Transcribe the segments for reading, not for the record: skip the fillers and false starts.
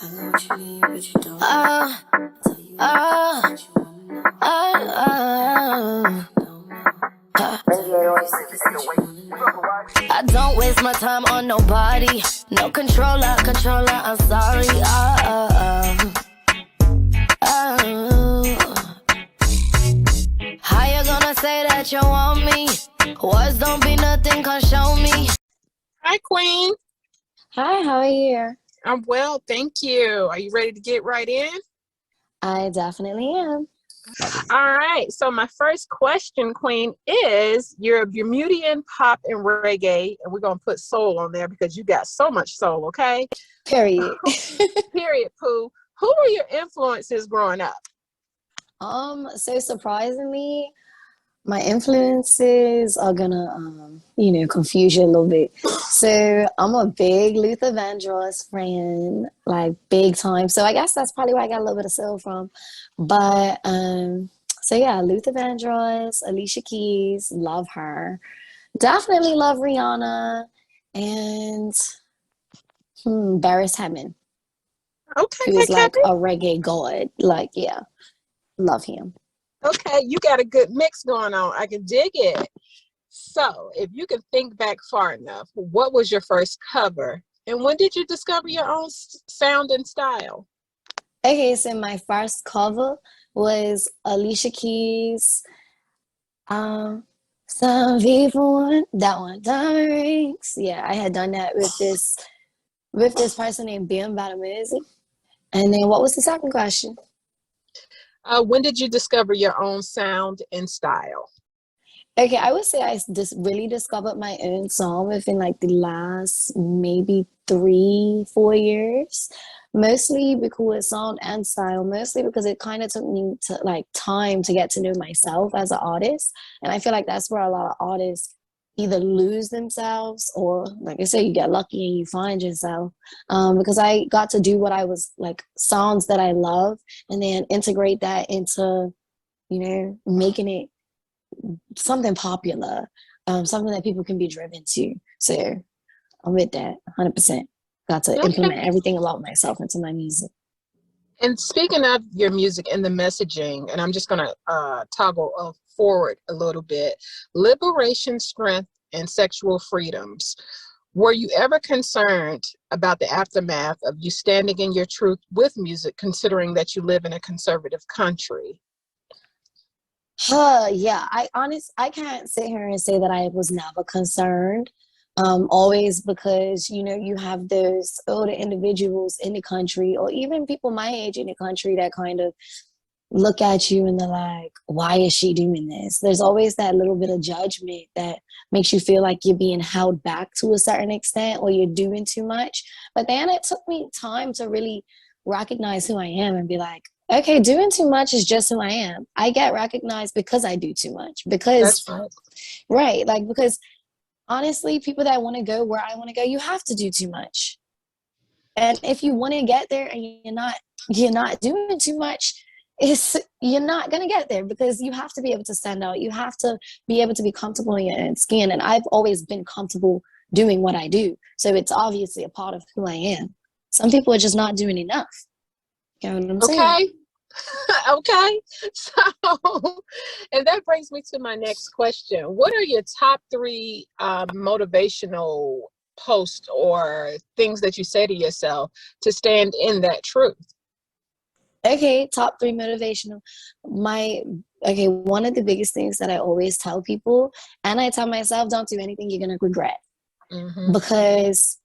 I know what you need, but you don't. I tell you what you wanna know. I don't waste my time on nobody. No controller, I'm sorry. How you gonna say that you want me? Words don't be nothing, come show me. Hi, Queen. Hi, how are you? I'm well, thank you. Are you ready to get right in? I definitely am. All right. So my first question, Queen, is you're a Bermudian pop and reggae, and we're going to put soul on there because you got so much soul, okay? Period. Period, Pooh. Who were your influences growing up? So surprisingly, my influences are gonna, confuse you a little bit. So I'm a big Luther Vandross fan, like big time. So I guess that's probably where I got a little bit of soul from. But so yeah, Luther Vandross, Alicia Keys, love her. Definitely love Rihanna and Barris Hammond, Okay, who is like a reggae god. Like, yeah, love him. Okay, you got a good mix going on. I can dig it. So, if you can think back far enough, what was your first cover? And when did you discover your own sound and style? Okay, so my first cover was Alicia Keys. Some people want that one, diamond rings. Yeah, I had done that with this person named Ben Badamizzi. And then what was the second question? When did you discover your own sound and style? Okay, I would say I just really discovered my own song within like the last maybe 3-4 years. Mostly because sound and style, mostly because it kind of took me to like time to get to know myself as an artist. And I feel like that's where a lot of artists either lose themselves or, like I said, you get lucky and you find yourself. Because I got to do what I was like, songs that I love, and then integrate that into, making it something popular, something that people can be driven to. So I'm with that 100%. Got to implement everything about myself into my music. And speaking of your music and the messaging, and I'm just going to toggle forward a little bit, liberation, strength, and sexual freedoms. Were you ever concerned about the aftermath of you standing in your truth with music, considering that you live in a conservative country? Yeah, I can't sit here and say that I was never concerned. Always, because you have those older individuals in the country, or even people my age in the country, that kind of look at you and they're like, why is she doing this? There's always that little bit of judgment that makes you feel like you're being held back to a certain extent, or you're doing too much. But then it took me time to really recognize who I am and be like, okay, doing too much is just who I am. I get recognized because I do too much. Because, right, like, because honestly, people that want to go where I want to go, you have to do too much. And if you want to get there and you're not doing too much, you're not going to get there, because you have to be able to stand out. You have to be able to be comfortable in your own skin. And I've always been comfortable doing what I do. So it's obviously a part of who I am. Some people are just not doing enough. You know what I'm saying? Okay. So, and that brings me to my next question. What are your top 3 motivational posts or things that you say to yourself to stand in that truth? Okay, top 3 motivational. One of the biggest things that I always tell people, and I tell myself, don't do anything you're going to regret. Mm-hmm. Because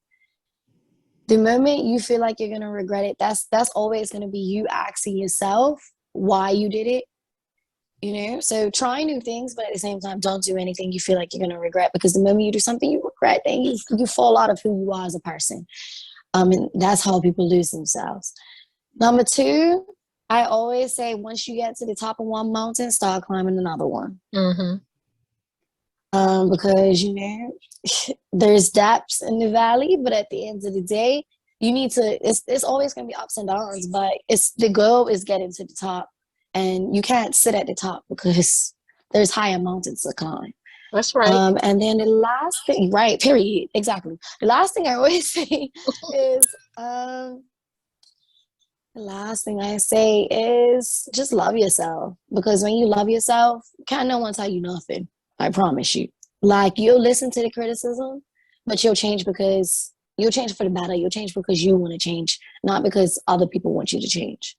the moment you feel like you're going to regret it, that's always going to be you asking yourself why you did it. So try new things, but at the same time, don't do anything you feel like you're going to regret, because the moment you do something you regret, then you fall out of who you are as a person. And that's how people lose themselves. Number 2, I always say, once you get to the top of one mountain, start climbing another one. Mm-hmm. Because, there's depths in the valley, but at the end of the day, you need to, it's always going to be ups and downs, but the goal is getting to the top, and you can't sit at the top because there's higher mountains to climb. That's right. And then the last thing, right, period, exactly. The last thing I always say is, The last thing I say is just love yourself, because when you love yourself, can't no one tell you nothing. I promise you. Like, you'll listen to the criticism, but you'll change for the better. You'll change because you want to change, not because other people want you to change.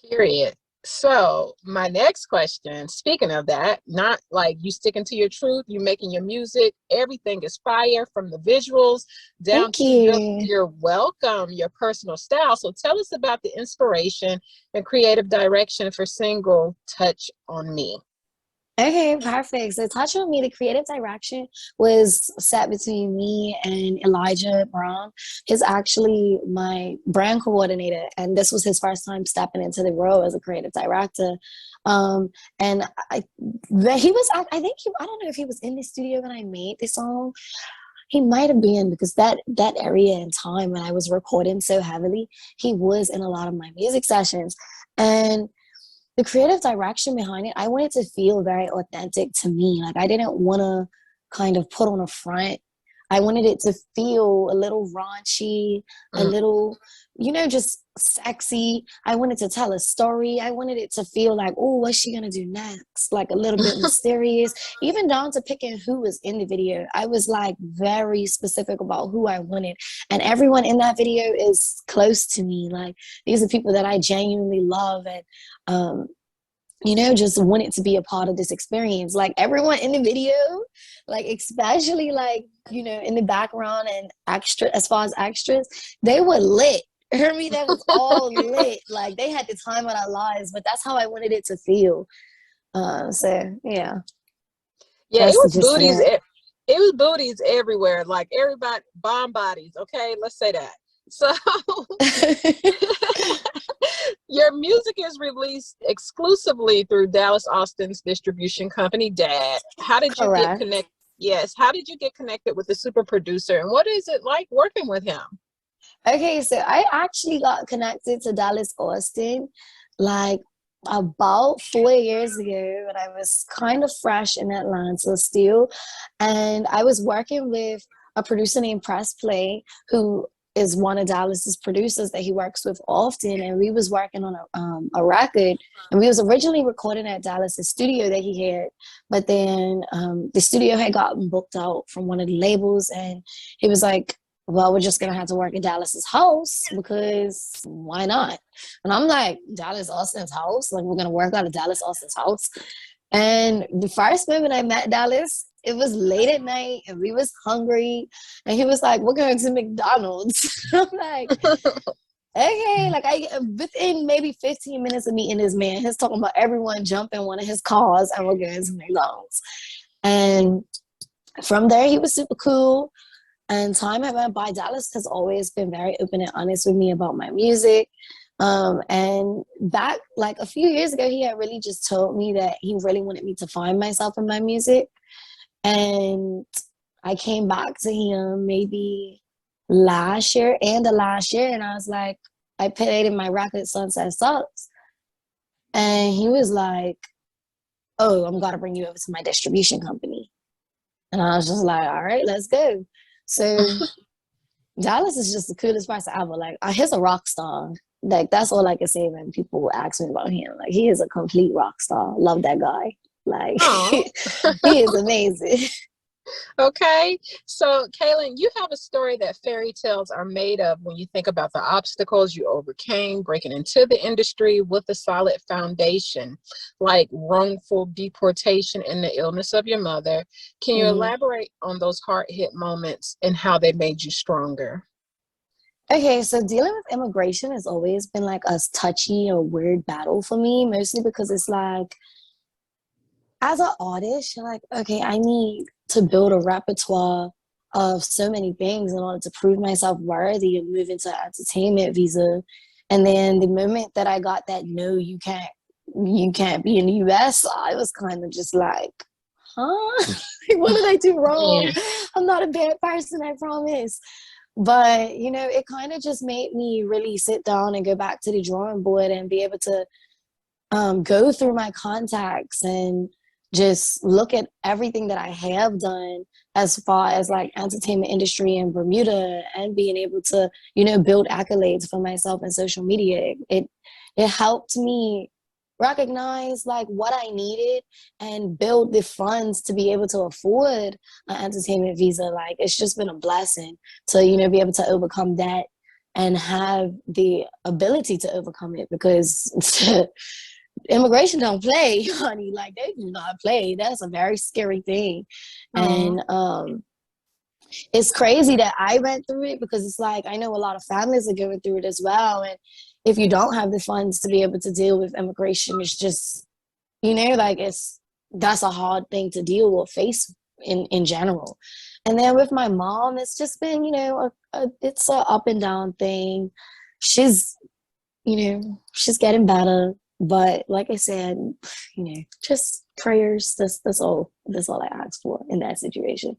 Period. So my next question, speaking of that, not like you sticking to your truth, you making your music, everything is fire from the visuals down Thank to your, you. your welcome, your personal style. So tell us about the inspiration and creative direction for single Touch on Me. Okay, perfect. So Touch on Me, the creative direction was set between me and Elijah Brown. He's actually my brand coordinator, and this was his first time stepping into the role as a creative director. And he was, I don't know if he was in the studio when I made this song. He might have been, because that area and time when I was recording so heavily, he was in a lot of my music sessions. And the creative direction behind it, I wanted to feel very authentic to me. Like, I didn't want to kind of put on a front. I wanted it to feel a little raunchy, a little, just sexy. I wanted to tell a story. I wanted it to feel like, oh, what's she going to do next? Like, a little bit mysterious. Even down to picking who was in the video. I was like very specific about who I wanted. And everyone in that video is close to me. Like, these are people that I genuinely love and, just wanted to be a part of this experience. Like, everyone in the video, like, especially like, in the background and as far as extras, they were lit. Hear me? That was all lit. Like, they had the time of their lives, but that's how I wanted it to feel. So yeah. Yeah, That's just that. it was booties everywhere. Like, everybody, bomb bodies. Okay, let's say that. So your music is released exclusively through Dallas Austin's distribution company, DAD. How did you get Correct. connected? Yes. How did you get connected with the super producer, and what is it like working with him? Okay, so I actually got connected to Dallas Austin like about 4 years ago when I was kind of fresh in Atlanta still. And I was working with a producer named Press Play, who is one of Dallas's producers that he works with often. And we was working on a record, and we was originally recording at Dallas's studio that he had, but then the studio had gotten booked out from one of the labels, and he was like, well, we're just gonna have to work in Dallas's house, because why not? And I'm like, Dallas Austin's house? Like, we're gonna work out of Dallas Austin's house? And the first moment I met Dallas, it was late at night and we was hungry, and he was like, we're going to McDonald's. I'm like, okay. Like, within maybe 15 minutes of meeting this man, he's talking about everyone jump in one of his cars and we're going to McDonald's. And from there, he was super cool. And time had went by. Dallas has always been very open and honest with me about my music. And back like a few years ago, he had really just told me that he really wanted me to find myself in my music. And I came back to him maybe last year, and I was like, I played in my record Sunset Sucks. And he was like, oh, I'm gonna bring you over to my distribution company. And I was just like, all right, let's go. So Dallas is just the coolest person ever. Like, he's a rock star. Like, that's all I can say when people ask me about him. Like, he is a complete rock star. Love that guy. Like, he is amazing. Okay. So, Kaelyn, you have a story that fairy tales are made of when you think about the obstacles you overcame breaking into the industry with a solid foundation, like wrongful deportation and the illness of your mother. Can you elaborate on those hard-hit moments and how they made you stronger? Okay, so dealing with immigration has always been like a touchy or weird battle for me, mostly because it's like, as an artist, you're like, okay, I need to build a repertoire of so many things in order to prove myself worthy of moving to an entertainment visa. And then the moment that I got that, no, you can't be in the US, I was kind of just like, huh? What did I do wrong? Yeah. I'm not a bad person, I promise. But, it kind of just made me really sit down and go back to the drawing board and be able to go through my contacts and just look at everything that I have done as far as like entertainment industry in Bermuda, and being able to, you know, build accolades for myself in social media. It helped me recognize like what I needed and build the funds to be able to afford an entertainment visa. Like, it's just been a blessing to, you know, be able to overcome that and have the ability to overcome it, because immigration don't play, honey. Like, they do not play. That's a very scary thing. Mhm. And it's crazy that I went through it, because it's like, I know a lot of families are going through it as well. And if you don't have the funds to be able to deal with immigration, it's just, you know, like, that's a hard thing to deal with, face in general. And then with my mom, it's just been, you know, it's a up and down thing. She's, you know, she's getting better. But like I said, you know, just prayers. That's all I ask for in that situation.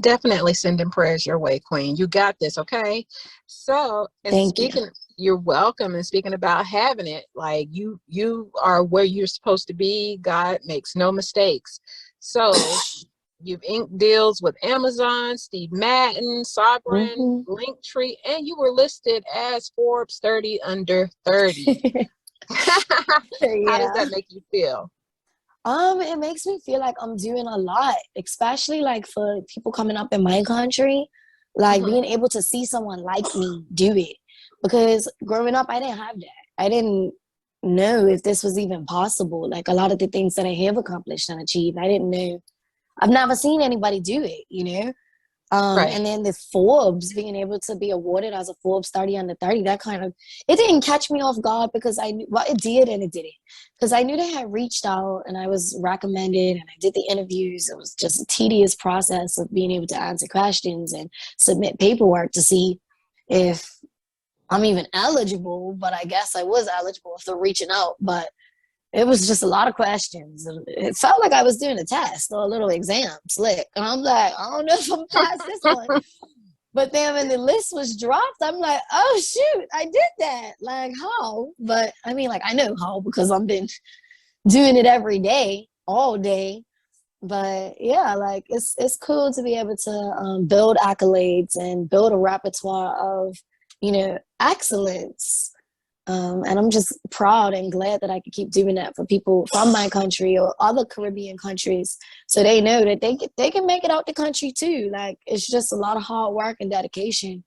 Definitely sending prayers your way, Queen. You got this, okay? So, and Thank you. speaking, you're welcome. And speaking about having it, like you are where you're supposed to be. God makes no mistakes. So you've inked deals with Amazon, Steve Madden, Sovereign, Mm-hmm. Linktree, and you were listed as Forbes 30 under 30. How does Yeah. that make you feel? It makes me feel like I'm doing a lot, especially like for people coming up in my country, like Mhm. being able to see someone like me do it. Because growing up, I didn't have that. I didn't know if this was even possible. Like, a lot of the things that I have accomplished and achieved, I didn't know. I've never seen anybody do it, you know? Right. And then the Forbes, being able to be awarded as a Forbes 30 under 30, that kind of, it didn't catch me off guard, because I knew, well, it did and it didn't. Because I knew they had reached out and I was recommended and I did the interviews. It was just a tedious process of being able to answer questions and submit paperwork to see if I'm even eligible. But I guess I was eligible after reaching out. But it was just a lot of questions. It felt like I was doing a test or a little exam slick. And I'm like, I don't know if I'm past this one. But then when the list was dropped, I'm like, oh, shoot, I did that. Like, how? But I mean, like, I know how, because I've been doing it every day, all day. But yeah, like, it's cool to be able to build accolades and build a repertoire of, you know, excellence. And I'm just proud and glad that I could keep doing that for people from my country or other Caribbean countries, so they know that they can make it out the country too. Like, it's just a lot of hard work and dedication,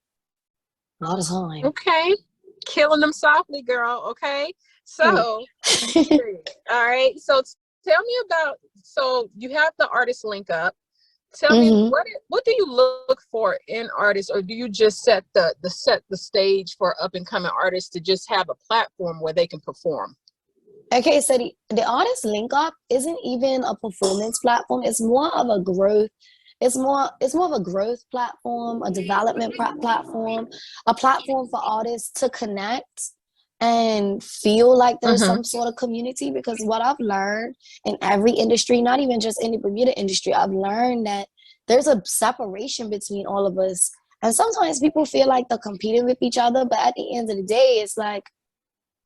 a lot of time. Okay. Killing them softly, girl. Okay. So, all right. So tell me about, so you have the artist link up. Tell me, Mm-hmm. what do you look for in artists, or do you just set the stage for up and coming artists to just have a platform where they can perform? Okay, so the artist link up isn't even a performance platform. It's more of a growth. It's more of a growth platform, a development platform, a platform for artists to connect and feel like there's Mm-hmm. some sort of community. Because what I've learned in every industry, not even just in the Bermuda industry, I've learned that there's a separation between all of us. And sometimes people feel like they're competing with each other, but at the end of the day, it's like,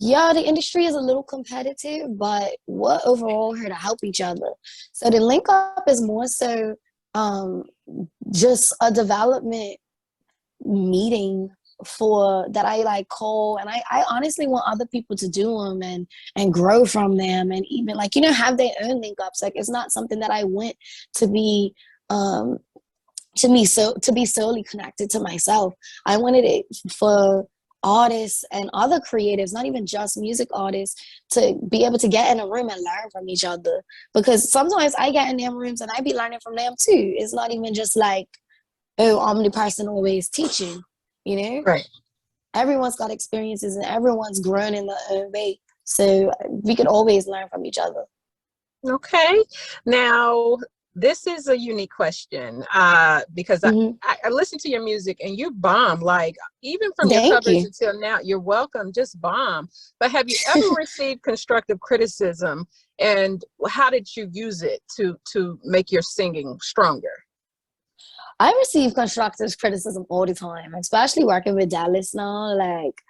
yeah, the industry is a little competitive, but we're overall here to help each other. So the link up is more so um, just a development meeting for that I like call, and I honestly want other people to do them and grow from them, and even, like, you know, have their own link ups. Like, it's not something that I want to be um to be solely connected to myself. I wanted it for artists and other creatives, not even just music artists, to be able to get in a room and learn from each other. Because sometimes I get in them rooms and I be learning from them too. It's not even just like, oh, I'm the person always teaching, you know? Right. Everyone's got experiences and everyone's grown in their own way. So we could always learn from each other. Okay. Now, this is a unique question because Mm-hmm. I listen to your music and you bomb, like, even from your Thank covers you. until now. You're welcome, just bomb. But have you ever received constructive criticism, and how did you use it to make your singing stronger? I receive constructive criticism all the time, especially working with Dallas now. Like,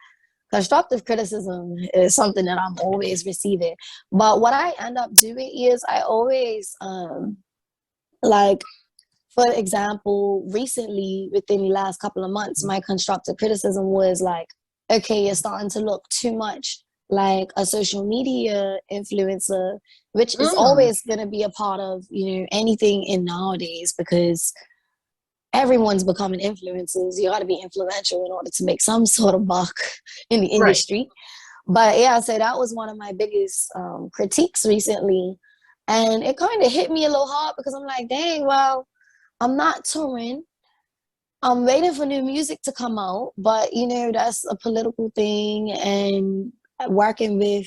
constructive criticism is something that I'm always receiving. But what I end up doing is I always, like, for example, recently within the last couple of months, my constructive criticism was like, okay, you're starting to look too much like a social media influencer, which is always going to be a part of, you know, anything in nowadays, because everyone's becoming influencers. You got to be influential in order to make some sort of buck in the industry. But yeah, so that was one of my biggest critiques recently. And it kind of hit me a little hard because I'm like, dang, well, I'm not touring. I'm waiting for new music to come out. But, you know, that's a political thing. And working with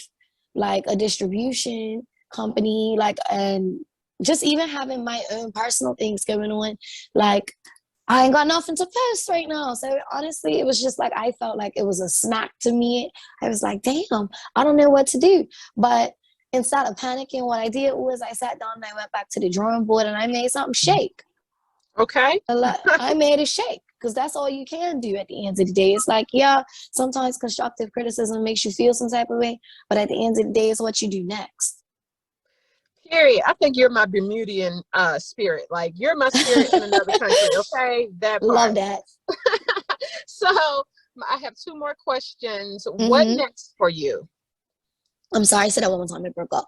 like a distribution company, like, and just even having my own personal things going on, like, I ain't got nothing to post right now. So honestly, it was just like, I felt like it was a smack to me. I was like, damn, I don't know what to do. But instead of panicking, what I did was I sat down and I went back to the drawing board and I made something shake. Okay. I made it shake, because that's all you can do at the end of the day. It's like, yeah, sometimes constructive criticism makes you feel some type of way, but at the end of the day, it's what you do next. Period. I think you're my Bermudian spirit. Like, you're my spirit in another country. Okay, that part. Love that. So I have two more questions. What next for you? I'm sorry, say that one more time. It broke up.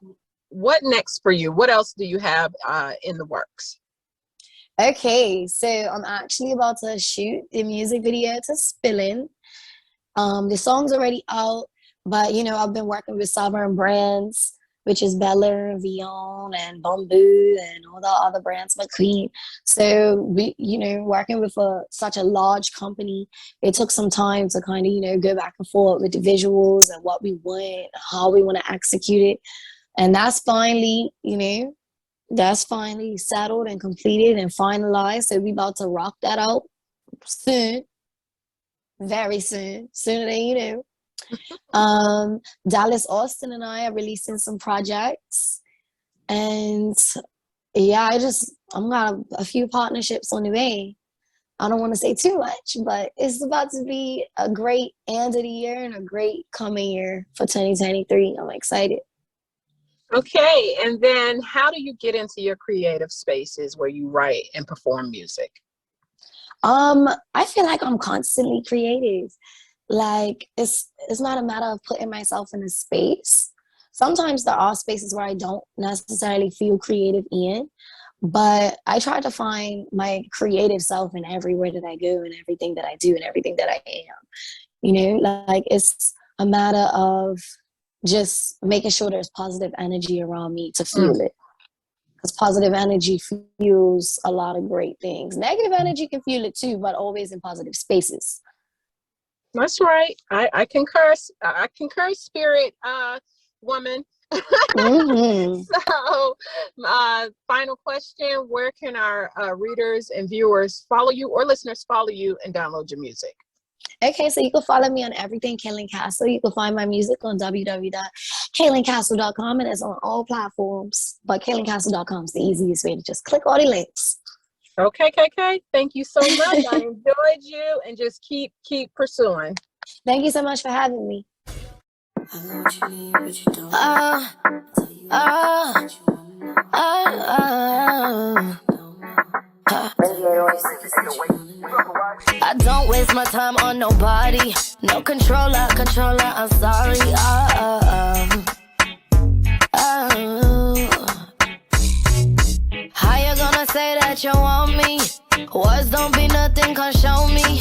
What next for you? What else do you have in the works? Okay, so I'm actually about to shoot the music video to Spillin'. The song's already out, but you know, I've been working with sovereign brands, which is Bella, Vion, and Bamboo, and all the other brands, McQueen. So we, you know, working with such a large company, it took some time to kind of, you know, go back and forth with the visuals and what we want, how we want to execute it. And that's finally, you know, that's finally settled and completed and finalized. So we about to rock that out soon, very soon, sooner than you know. Dallas Austin and I are releasing some projects, and yeah, I'm got a few partnerships on the way. I don't want to say too much, but it's about to be a great end of the year and a great coming year for 2023. I'm excited. Okay, and then how do you get into your creative spaces where you write and perform music? I feel like I'm constantly creative. Like, it's not a matter of putting myself in a space. Sometimes there are spaces where I don't necessarily feel creative in, but I try to find my creative self in everywhere that I go and everything that I do and everything that I am. You know, like, it's a matter of just making sure there's positive energy around me to feel it. Because positive energy fuels a lot of great things. Negative energy can fuel it too, but always in positive spaces. That's right. I concur. I concur, spirit woman. So, final question: where can our readers and viewers follow you, or listeners follow you and download your music? Okay, so you can follow me on everything Kaelyn Kastle. You can find my music on www.kaelynkastle.com, and it's on all platforms. But KaelynKastle.com is the easiest way to just click all the links. Okay, KK. Thank you so much. I enjoyed you, and just keep pursuing. Thank you so much for having me. I don't waste my time on nobody. No controller, I'm sorry. How you gonna say that you want me? Words don't be nothing, come show me.